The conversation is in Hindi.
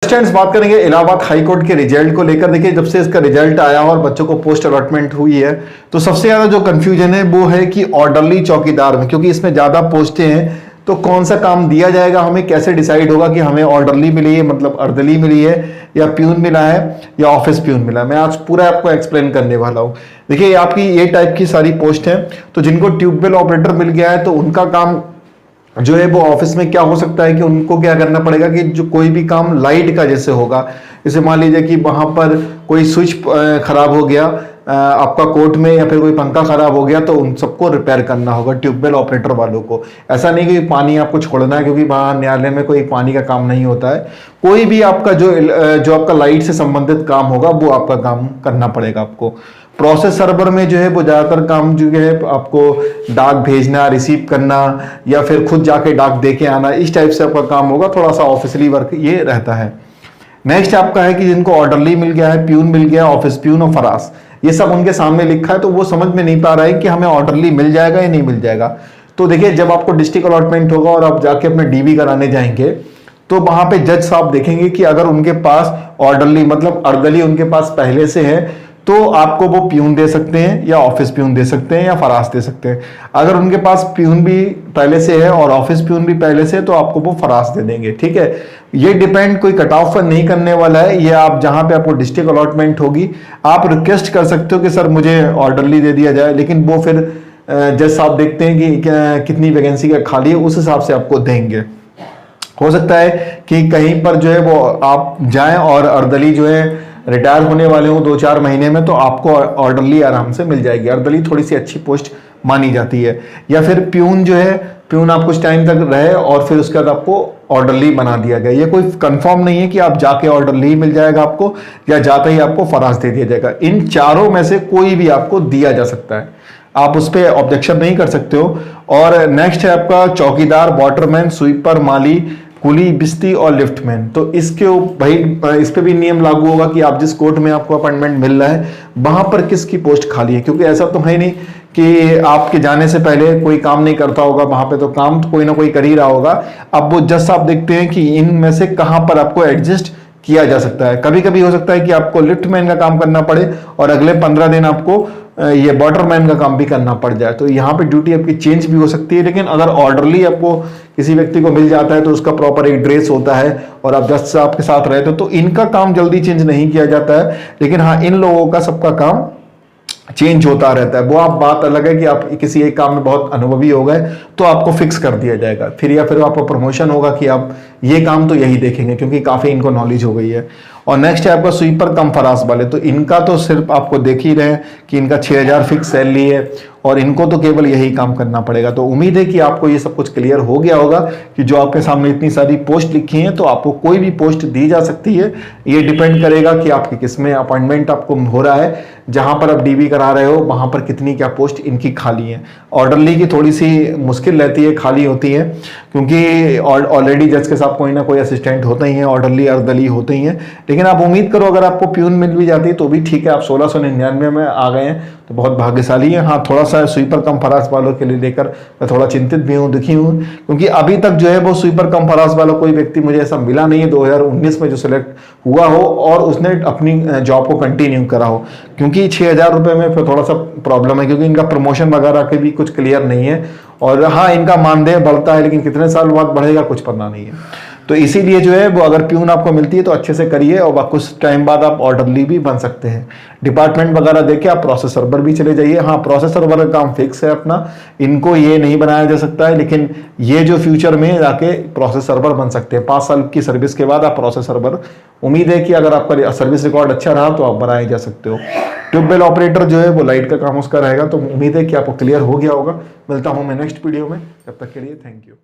स्टूडेंट्स, बात करेंगे इलाहाबाद हाई कोर्ट के रिजल्ट को लेकर। देखिए, जब से इसका रिजल्ट आया और बच्चों को पोस्ट अलॉटमेंट हुई है, तो सबसे ज्यादा जो कंफ्यूजन है वो है कि ऑर्डरली चौकीदार में, क्योंकि इसमें ज्यादा पोस्टें हैं तो कौन सा काम दिया जाएगा, हमें कैसे डिसाइड होगा कि हमें ऑर्डरली मिली है, मतलब अर्दली मिली है, या प्यून मिला है, या ऑफिस प्यून मिला है। मैं आज पूरा आपको एक्सप्लेन करने वाला हूं। देखिए, आपकी ये टाइप की सारी पोस्ट है, तो जिनको ट्यूबवेल ऑपरेटर मिल गया है तो उनका काम जो है वो ऑफिस में क्या हो सकता है कि उनको क्या करना पड़ेगा कि जो कोई भी काम लाइट का जैसे होगा, जैसे मान लीजिए कि वहां पर कोई स्विच खराब हो गया आपका कोर्ट में, या फिर कोई पंखा खराब हो गया, तो उन सबको रिपेयर करना होगा ट्यूबवेल ऑपरेटर वालों को। ऐसा नहीं कि पानी आपको छोड़ना है, क्योंकि वहां न्यायालय में कोई पानी का काम नहीं होता है। कोई भी आपका जो आपका लाइट से संबंधित काम होगा वो आपका काम करना पड़ेगा आपको। प्रोसेस सर्वर में जो है वो ज्यादातर काम जो है आपको डाक भेजना, रिसीव करना, या फिर खुद जाके डाक दे के आना, इस टाइप से आपका काम होगा। थोड़ा सा ऑफिशियली वर्क ये रहता है। नेक्स्ट आपका है कि जिनको ऑर्डरली मिल गया है, प्यून मिल गया, ऑफिस प्यून और फरास, ये सब उनके सामने लिखा है, तो वो समझ में नहीं पा रहा है कि हमें ऑर्डरली मिल जाएगा या नहीं मिल जाएगा। तो देखिए, जब आपको डिस्ट्रिक्ट अलॉटमेंट होगा और आप जाके अपना डीबी कराने जाएंगे, तो वहां पे जज साहब देखेंगे कि अगर उनके पास ऑर्डरली मतलब अर्दली उनके पास पहले से है, तो आपको वो प्यून दे सकते हैं, या ऑफिस प्यून दे सकते हैं, या फरास दे सकते हैं। अगर उनके पास प्यून भी पहले से है और ऑफिस प्यून भी पहले से है, तो आपको वो फरास दे देंगे। ठीक है, ये डिपेंड कोई कट ऑफ पर नहीं करने वाला है। ये आप जहां पे आपको डिस्ट्रिक्ट अलॉटमेंट होगी, आप रिक्वेस्ट कर सकते हो कि सर मुझे ऑर्डरली दे दिया जाए, लेकिन वो फिर जज साहब देखते हैं कि कितनी वैकेंसी का खाली है, उस हिसाब से आपको देंगे। हो सकता है कि कहीं पर जो है वो आप जाएं और अर्दली जो है रिटायर होने वाले हो 2-4 महीने में, तो आपको ऑर्डरली आराम से मिल जाएगी। अर्दली थोड़ी सी अच्छी पोस्ट मानी जाती है। या फिर प्यून जो है, प्यून आप कुछ टाइम तक रहे और फिर उसके बाद आपको ऑर्डरली बना दिया गया। ये कोई कंफर्म नहीं है कि आप जाके ऑर्डरली मिल जाएगा आपको, या जाते ही आपको फरास दे दिया जाएगा। इन चारों में से कोई भी आपको दिया जा सकता है, आप उस पर ऑब्जेक्शन नहीं कर सकते हो। और नेक्स्ट है आपका चौकीदार, वाटरमैन, स्वीपर, माली, कुली, बिस्ती और लिफ्टमैन। तो इसके भाई इस पे भी नियम लागू होगा कि आप जिस कोर्ट में आपको अपॉइंटमेंट मिल रहा है वहां पर किसकी पोस्ट खाली है, क्योंकि ऐसा तो है नहीं कि आपके जाने से पहले कोई काम नहीं करता होगा वहां पे, तो काम तो कोई ना कोई कर ही रहा होगा। अब वो जज साहब देखते हैं कि इनमें से कहां पर आपको एडजस्ट किया जा सकता है। कभी कभी हो सकता है कि आपको लिफ्टमैन का काम करना पड़े और अगले 15 दिन आपको ये वाटरमैन का काम भी करना पड़ जाए, तो यहाँ पे ड्यूटी आपकी चेंज भी हो सकती है। लेकिन अगर ऑर्डरली आपको किसी व्यक्ति को मिल जाता है तो उसका प्रॉपर एक ड्रेस होता है और आप जज साहब के साथ रहते हो, तो इनका काम जल्दी चेंज नहीं किया जाता है। लेकिन हाँ, इन लोगों का सबका काम चेंज होता रहता है। वो आप बात अलग है कि आप किसी एक काम में बहुत अनुभवी हो गए तो आपको फिक्स कर दिया जाएगा फिर, या फिर आपका प्रमोशन होगा कि आप ये काम तो यही देखेंगे, क्योंकि काफी इनको नॉलेज हो गई है। और नेक्स्ट है आपका स्वीपर कम फरास वाले, तो इनका तो सिर्फ आपको देख ही रहे हैं कि इनका 6000 फिक्स सैलरी है और इनको तो केवल यही काम करना पड़ेगा। तो उम्मीद है कि आपको ये सब कुछ क्लियर हो गया होगा कि जो आपके सामने इतनी सारी पोस्ट लिखी हैं, तो आपको कोई भी पोस्ट दी जा सकती है। ये डिपेंड करेगा कि आपकी किसमें अपॉइंटमेंट आपको हो रहा है, जहां पर आप डीबी करा रहे हो वहां पर कितनी क्या पोस्ट इनकी खाली है। ऑर्डरली की थोड़ी सी मुश्किल रहती है, खाली होती है, क्योंकि ऑलरेडी जज के साथ कोई ना कोई असिस्टेंट होते ही है, ऑर्डरली अर्दली होते ही हैं। लेकिन आप उम्मीद करो अगर आपको प्यून मिल भी जाती है तो भी ठीक है, आप 1699 में आ गए हैं तो बहुत भाग्यशाली है। हाँ, थोड़ा सा स्वीपर कम फरास वालों के लिए लेकर मैं थोड़ा चिंतित भी हूँ, दुखी हूँ, क्योंकि अभी तक जो है वो स्वीपर कम फरास वाला कोई व्यक्ति मुझे ऐसा मिला नहीं है 2019 में जो सिलेक्ट हुआ हो और उसने अपनी जॉब को कंटिन्यू करा हो। क्योंकि 6000 रुपये में फिर थोड़ा सा प्रॉब्लम है, क्योंकि इनका प्रमोशन वगैरह के भी कुछ क्लियर नहीं है। और हाँ, इनका मानदेय बढ़ता है, लेकिन कितने साल बाद बढ़ेगा कुछ पता नहीं है। तो इसीलिए जो है वो अगर प्यून आपको मिलती है तो अच्छे से करिए, और कुछ टाइम बाद आप ऑर्डरली भी बन सकते हैं। डिपार्टमेंट वगैरह देके आप प्रोसेस सर्वर भी चले जाइए। हाँ, प्रोसेस सर्वर का काम फिक्स है अपना, इनको ये नहीं बनाया जा सकता है, लेकिन ये जो फ्यूचर में जाके प्रोसेस सर्वर बन सकते हैं। 5 साल की सर्विस के बाद आप प्रोसेस सर्वर, उम्मीद है कि अगर आपका सर्विस रिकॉर्ड अच्छा रहा तो आप बनाए जा सकते हो। ट्यूबवेल ऑपरेटर जो है वो लाइट का काम उसका रहेगा, तो उम्मीद है कि आपको क्लियर हो गया होगा। मिलता हूँ मैं नेक्स्ट वीडियो में, तब तक के लिए थैंक यू।